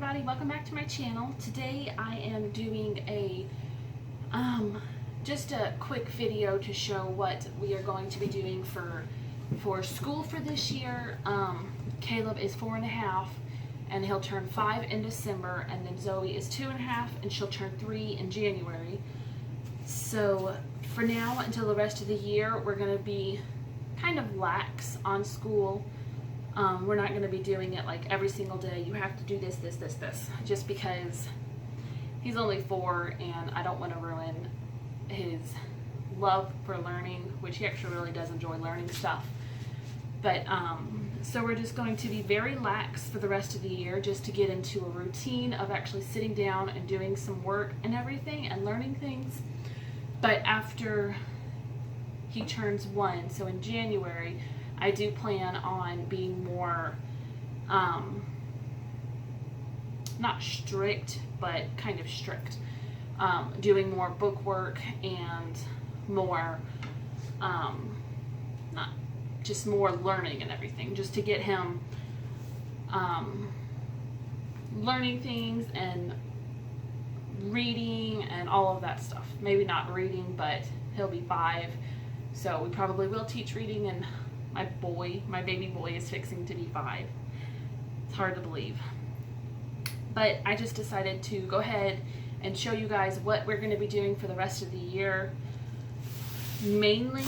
everybody, welcome back to my channel. Today I am doing a just a quick video to show what we are going to be doing for school for this year. Caleb is 4.5 and he'll turn 5 in December, and then Zoe is 2.5 and she'll turn 3 in January. So for now, until the rest of the year, we're going to be kind of lax on school. We're not going to be doing it like every single day. You have to do this, just because he's only 4 and I don't want to ruin his love for learning, which he actually really does enjoy learning stuff. But so we're just going to be very lax for the rest of the year, just to get into a routine of actually sitting down and doing some work and everything and learning things. But after he turns 1, so in January, I do plan on being more, not strict, but kind of strict. Doing more book work and more, not just more learning and everything, just to get him learning things and reading and all of that stuff. Maybe not reading, but he'll be 5, so we probably will teach reading. And my baby boy is fixing to be 5. It's hard to believe. But I just decided to go ahead and show you guys what we're going to be doing for the rest of the year. Mainly,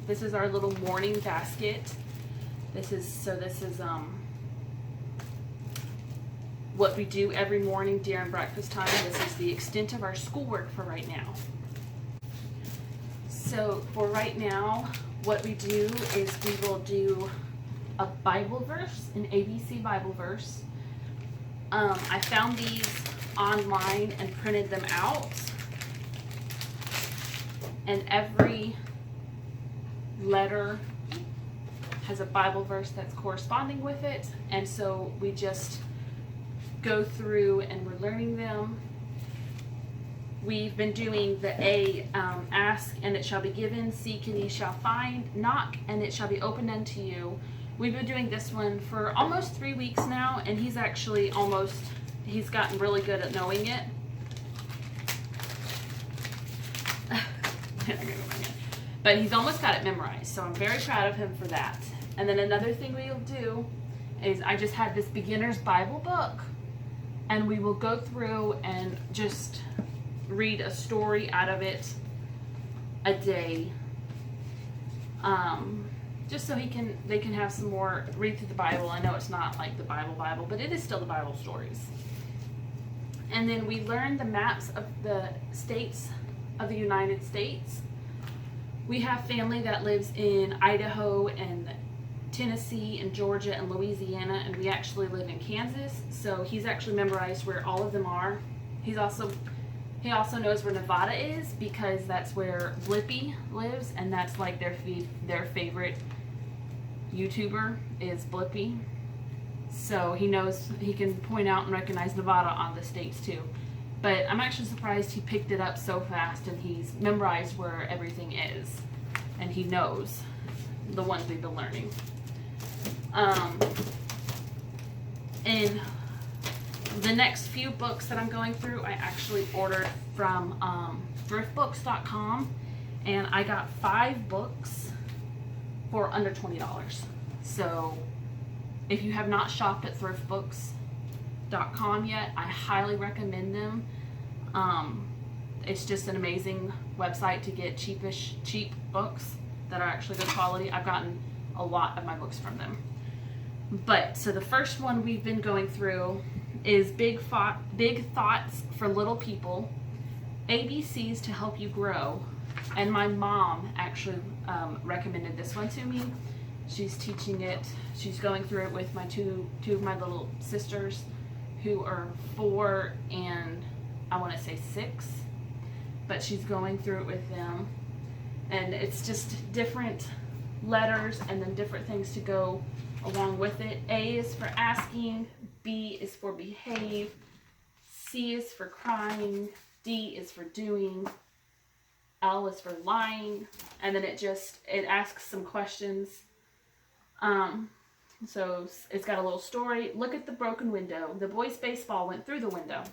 this is our little morning basket. This is what we do every morning during breakfast time. This is the extent of our schoolwork for right now. So for right now, what we do is we will do a Bible verse, an ABC Bible verse. I found these online and printed them out. And every letter has a Bible verse that's corresponding with it. And so we just go through and we're learning them. We've been doing the A, ask and it shall be given, seek and ye shall find, knock and it shall be opened unto you. We've been doing this one for almost 3 weeks now, and he's gotten really good at knowing it. But he's almost got it memorized, so I'm very proud of him for that. And then another thing we'll do is I just had this beginner's Bible book, and we will go through and just read a story out of it a day, just so they can have some more read through the Bible. I know it's not like the Bible, but it is still the Bible stories. And then we learn the maps of the states of the United States. We have family that lives in Idaho and Tennessee and Georgia and Louisiana, and we actually live in Kansas, so he's actually memorized where all of them are. He also knows where Nevada is, because that's where Blippi lives, and that's like their favorite YouTuber is Blippi. So he knows, he can point out and recognize Nevada on the states too. But I'm actually surprised he picked it up so fast, and he's memorized where everything is, and he knows the ones we've been learning. And the next few books that I'm going through, I actually ordered from thriftbooks.com, and I got 5 books for under $20. So if you have not shopped at thriftbooks.com yet, I highly recommend them. It's just an amazing website to get cheap books that are actually good quality. I've gotten a lot of my books from them. But so the first one we've been going through is Big Thoughts for Little People, ABCs to Help You Grow. And my mom actually recommended this one to me. She's teaching it. She's going through it with my two of my little sisters, who are 4 and I want to say 6, but she's going through it with them. And it's just different letters and then different things to go along with it. A is for asking, B is for behave, C is for crying, D is for doing, L is for lying, and then it asks some questions So it's got a little story. Look at the broken window. The boy's baseball went through the window.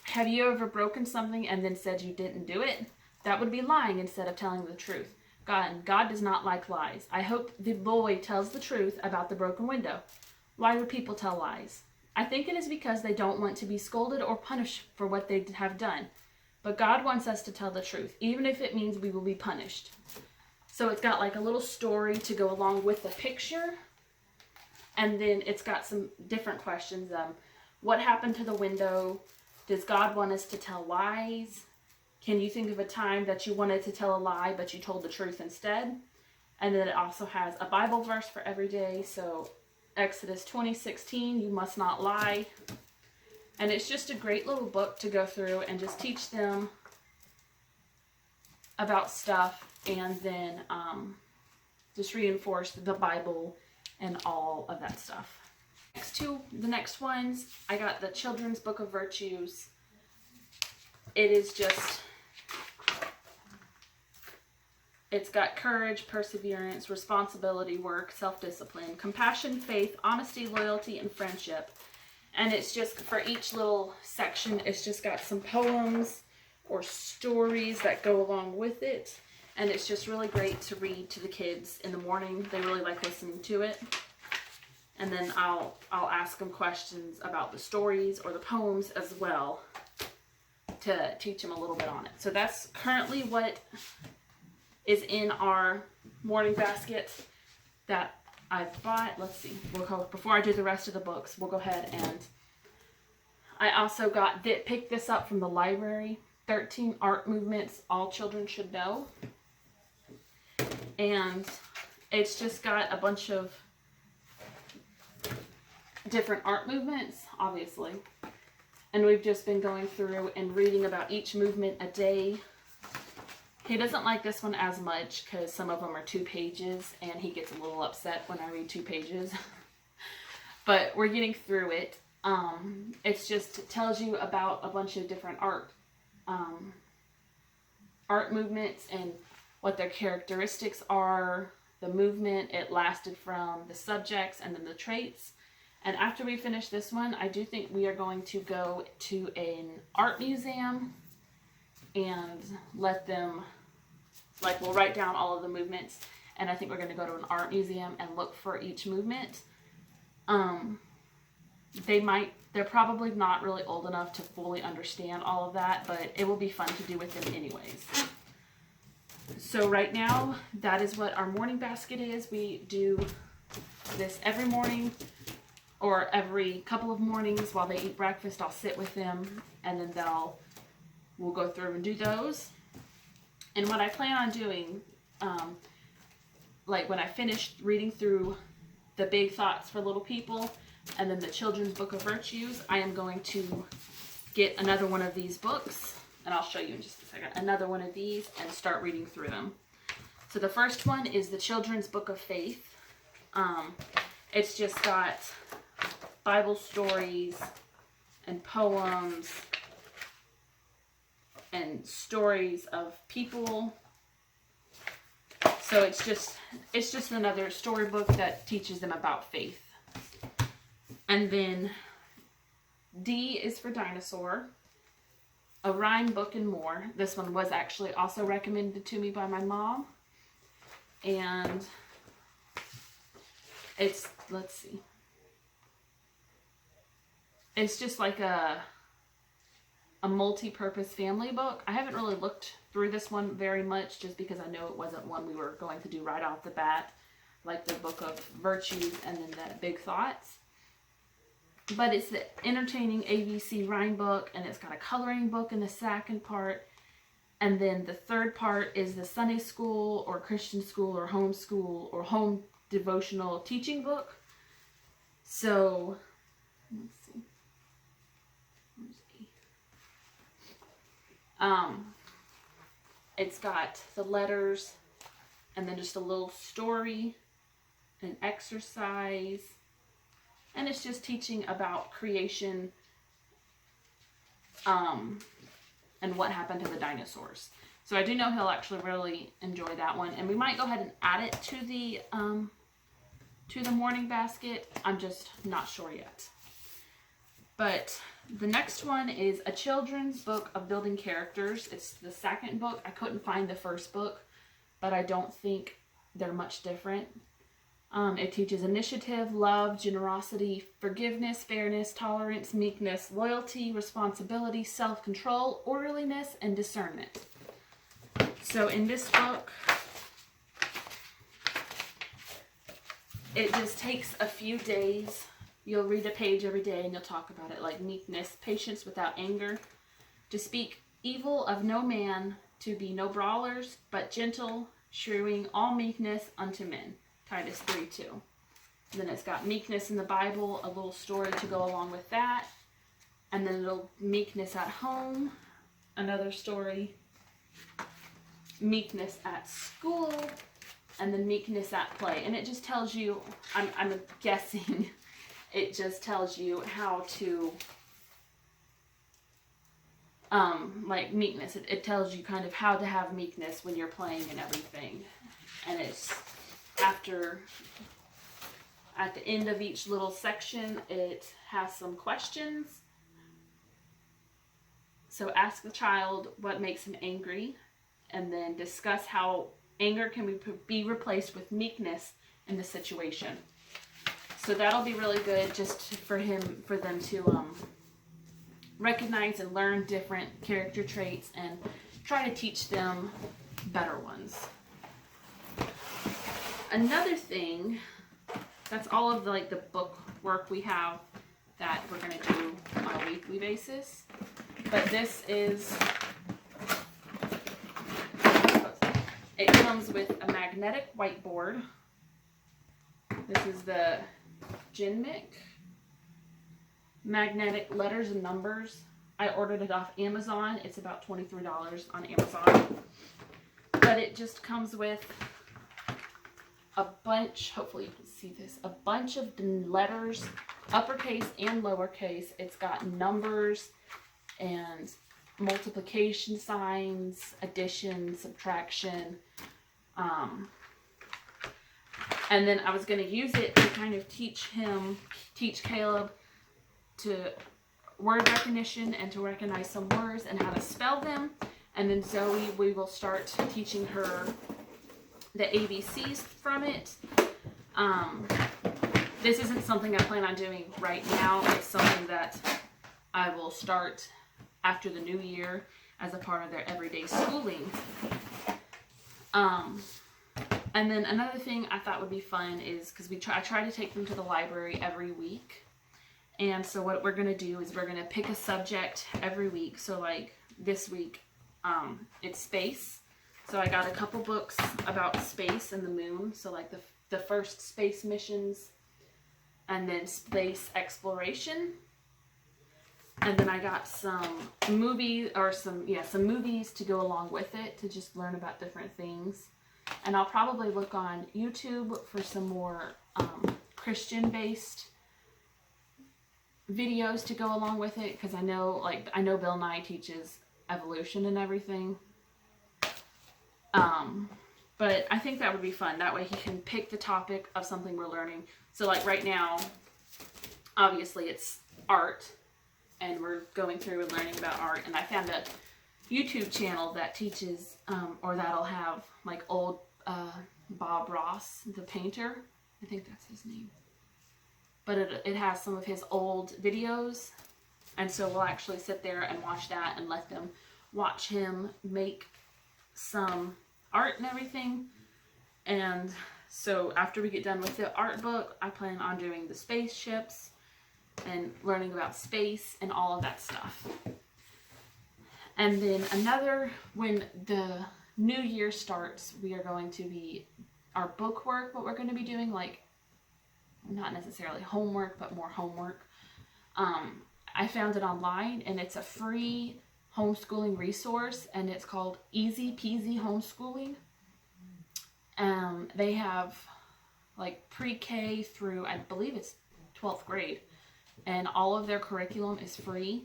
Have you ever broken something and then said you didn't do it? That would be lying instead of telling the truth. God does not like lies. I hope the boy tells the truth about the broken window. Why do people tell lies? I think it is because they don't want to be scolded or punished for what they have done. But God wants us to tell the truth, even if it means we will be punished. So it's got like a little story to go along with the picture. And then it's got some different questions. What happened to the window? Does God want us to tell lies? Can you think of a time that you wanted to tell a lie, but you told the truth instead? And then it also has a Bible verse for every day. So Exodus 20:16, you must not lie. And it's just a great little book to go through and just teach them about stuff, and then just reinforce the Bible and all of that stuff. The next ones, I got the Children's Book of Virtues. It is just, it's got courage, perseverance, responsibility, work, self-discipline, compassion, faith, honesty, loyalty, and friendship. And it's just, for each little section, it's just got some poems or stories that go along with it. And it's just really great to read to the kids in the morning. They really like listening to it. And then I'll ask them questions about the stories or the poems as well to teach them a little bit on it. So that's currently what is in our morning basket that I've bought. Let's see, before I do the rest of the books, we'll go ahead and I also picked this up from the library. 13 art movements all children should know. And it's just got a bunch of different art movements, obviously. And we've just been going through and reading about each movement a day. He doesn't like this one as much because some of them are 2 pages and he gets a little upset when I read 2 pages. But we're getting through it. It's just tells you about a bunch of different art movements and what their characteristics are, the movement it lasted from, the subjects, and then the traits. And after we finish this one, I do think we are going to go to an art museum and let them, like, we'll write down all of the movements, and I think we're going to go to an art museum and look for each movement. They're probably not really old enough to fully understand all of that, but it will be fun to do with them anyways. So right now, that is what our morning basket is. We do this every morning or every couple of mornings while they eat breakfast. I'll sit with them and then we'll go through and do those. And what I plan on doing, like when I finished reading through the Big Thoughts for Little People and then the Children's Book of Virtues, I am going to get another one of these books, and I'll show you in just a second, another one of these, and start reading through them. So the first one is the Children's Book of Faith. It's just got Bible stories and poems and stories of people. So it's just another storybook that teaches them about faith. And then D is for dinosaur, a rhyme book and more. This one was actually also recommended to me by my mom. And it's, let's see, it's just like a multi-purpose family book. I haven't really looked through this one very much just because I know it wasn't one we were going to do right off the bat, like the Book of Virtues and then that Big Thoughts. But it's the entertaining ABC rhyme book, and it's got a coloring book in the second part. And then the third part is the Sunday school or Christian school or homeschool or home devotional teaching book. So, let's see. It's got the letters and then just a little story, an exercise, and it's just teaching about creation and what happened to the dinosaurs. So I do know he'll actually really enjoy that one, and we might go ahead and add it to to the morning basket. I'm just not sure yet. But the next one is a children's book of building characters. It's the second book. I couldn't find the first book, but I don't think they're much different. It teaches initiative, love, generosity, forgiveness, fairness, tolerance, meekness, loyalty, responsibility, self-control, orderliness, and discernment. So in this book, it just takes a few days. You'll read a page every day and you'll talk about it, like meekness, patience without anger, to speak evil of no man, to be no brawlers, but gentle, shewing all meekness unto men. Titus 3:2. Then it's got meekness in the Bible, a little story to go along with that. And then it'll meekness at home, another story. Meekness at school, and then meekness at play. And it just tells you, I'm guessing, it just tells you how to, like meekness. It tells you kind of how to have meekness when you're playing and everything. And it's at the end of each little section, it has some questions. So ask the child what makes him angry, and then discuss how anger can be replaced with meekness in the situation. So that'll be really good just for them to recognize and learn different character traits and try to teach them better ones. Another thing, that's all of the book work we have that we're going to do on a weekly basis. But this is, it comes with a magnetic whiteboard. This is the Genmic magnetic letters and numbers. I ordered it off Amazon. It's about $23 on Amazon. But it just comes with a bunch, hopefully you can see this, a bunch of letters, uppercase and lowercase. It's got numbers and multiplication signs, addition, subtraction. And then I was going to use it to kind of teach Caleb to word recognition and to recognize some words and how to spell them. And then Zoe, we will start teaching her the ABCs from it. This isn't something I plan on doing right now. It's something that I will start after the new year as a part of their everyday schooling. And then another thing I thought would be fun is, because I try to take them to the library every week. And so what we're going to do is we're going to pick a subject every week. So like this week, it's space. So I got a couple books about space and the moon. So like the first space missions, and then space exploration. And then I got some movies to go along with it to just learn about different things. And I'll probably look on YouTube for some more Christian-based videos to go along with it, because I know Bill Nye teaches evolution and everything. But I think that would be fun. That way he can pick the topic of something we're learning. So like right now, obviously it's art, and we're going through and learning about art. And I found a YouTube channel that teaches, or that'll have like old Bob Ross, the painter. I think that's his name. But it has some of his old videos. And so we'll actually sit there and watch that and let them watch him make some art and everything. And so after we get done with the art book, I plan on doing the spaceships and learning about space and all of that stuff. And then when the new year starts, we are going to be, our book work, what we're going to be doing, like, not necessarily homework, but more homework. I found it online, and it's a free homeschooling resource, and it's called Easy Peasy Homeschooling. They have like pre-K through, I believe it's 12th grade, and all of their curriculum is free.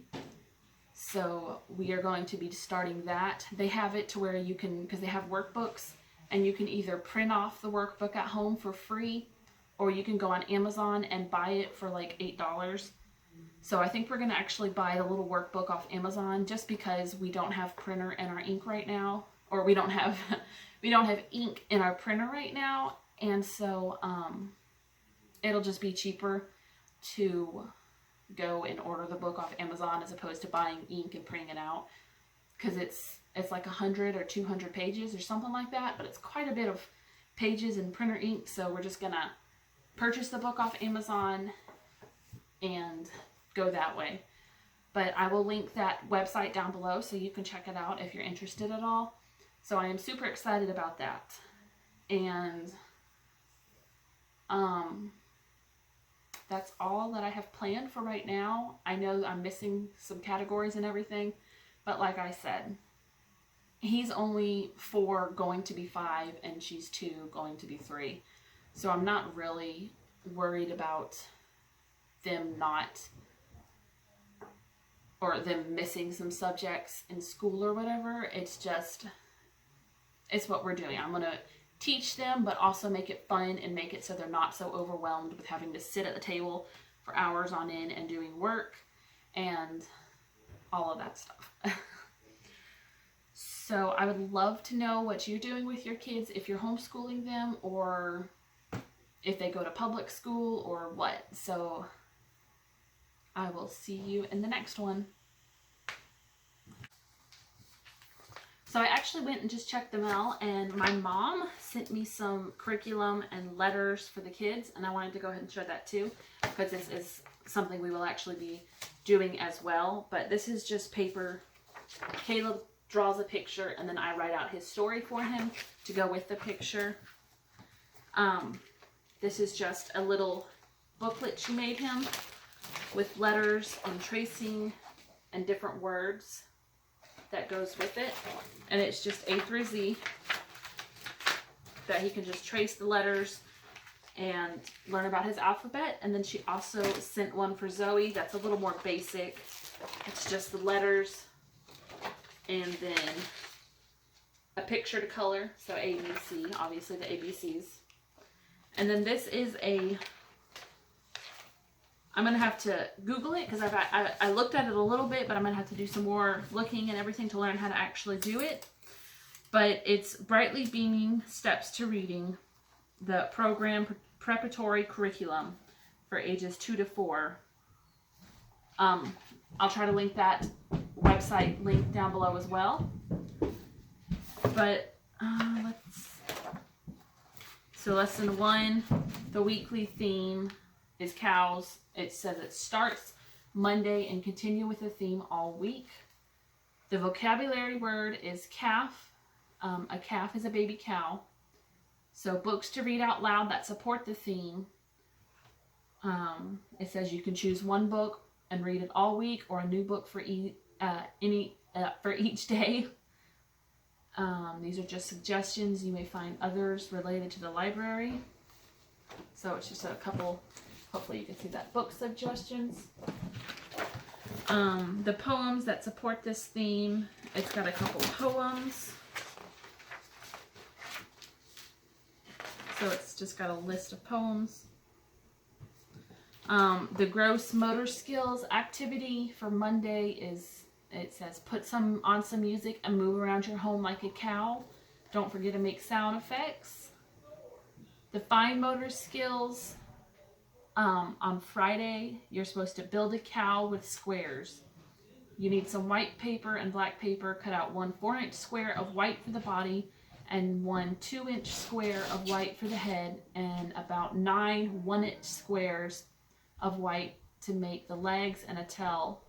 So we are going to be starting that. They have it to where you can, because they have workbooks, and you can either print off the workbook at home for free, or you can go on Amazon and buy it for like $8. So I think we're going to actually buy the little workbook off Amazon, just because we don't have printer and our ink right now, or we don't have we don't have ink in our printer right now, and so it'll just be cheaper to go and order the book off Amazon as opposed to buying ink and printing it out, because it's like 100 or 200 pages or something like that, but it's quite a bit of pages and printer ink. So we're just gonna purchase the book off Amazon and go that way. But I will link that website down below so you can check it out if you're interested at all. So I am super excited about that. And that's all that I have planned for right now. I know I'm missing some categories and everything, but like I said, he's only 4 going to be 5, and she's 2 going to be 3. So I'm not really worried about them them missing some subjects in school or whatever. It's what we're doing. I'm going to teach them, but also make it fun and make it so they're not so overwhelmed with having to sit at the table for hours on end and doing work and all of that stuff. So I would love to know what you're doing with your kids, if you're homeschooling them or if they go to public school or what. So I will see you in the next one. So I actually went and just checked the mail, and my mom sent me some curriculum and letters for the kids, and I wanted to go ahead and share that too, because this is something we will actually be doing as well. But this is just paper. Caleb draws a picture, and then I write out his story for him to go with the picture. This is just a little booklet she made him with letters and tracing and different words that goes with it, and it's just A through Z that he can just trace the letters and learn about his alphabet. And then she also sent one for Zoe that's a little more basic. It's just the letters and then a picture to color, so A, B, C, obviously the ABCs. And then this is I'm going to have to Google it, because I looked at it a little bit, but I'm going to have to do some more looking and everything to learn how to actually do it. But it's Brightly Beaming Steps to Reading, the program preparatory curriculum for ages 2 to 4. I'll try to link that website link down below as well. But so lesson 1, the weekly theme is cows. It says it starts Monday and continue with the theme all week. The vocabulary word is calf. A calf is a baby cow. So books to read out loud that support the theme. It says you can choose one book and read it all week, or a new book for each day. These are just suggestions. You may find others related to the library. So it's just a couple. Hopefully you can see that, book suggestions. The poems that support this theme. It's got a couple poems. So it's just got a list of poems. The gross motor skills activity for Monday is, it says, put on some music and move around your home like a cow. Don't forget to make sound effects. The fine motor skills, on Friday, you're supposed to build a cow with squares. You need some white paper and black paper. Cut out 1 4-inch square of white for the body and 1 2-inch square of white for the head, and about 9 1-inch squares of white to make the legs and a tail,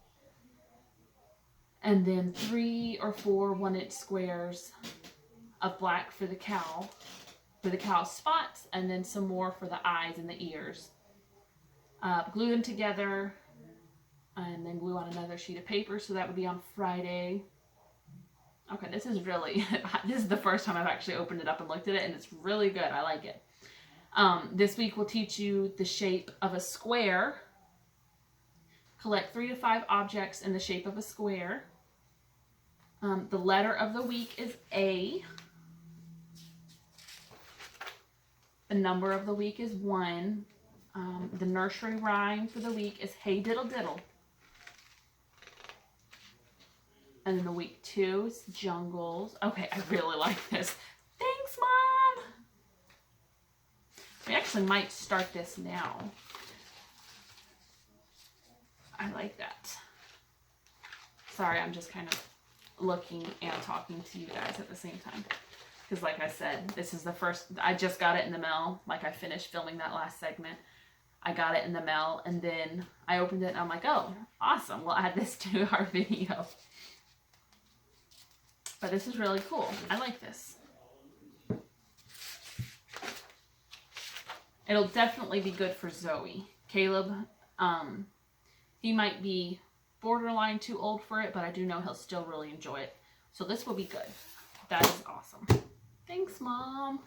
and then 3 or 4 1-inch squares of black for the cow's spots, and then some more for the eyes and the ears. Glue them together and then glue on another sheet of paper. So that would be on Friday. Okay, this is the first time I've actually opened it up and looked at it, and it's really good. I like it. This week we'll teach you the shape of a square. Collect 3 to 5 objects in the shape of a square. The letter of the week is A. The number of the week is 1. The nursery rhyme for the week is Hey Diddle Diddle. And then the week 2 is Jungles. Okay, I really like this. Thanks, Mom! We actually might start this now. I like that. Sorry, I'm just kind of looking and talking to you guys at the same time. Because like I said, this is the first, I just got it in the mail. Like I finished filming that last segment. I got it in the mail and then I opened it and I'm like, oh, awesome. We'll add this to our video. But this is really cool. I like this. It'll definitely be good for Zoe. Caleb, he might be borderline too old for it, but I do know he'll still really enjoy it. So this will be good. That is awesome. Thanks, Mom.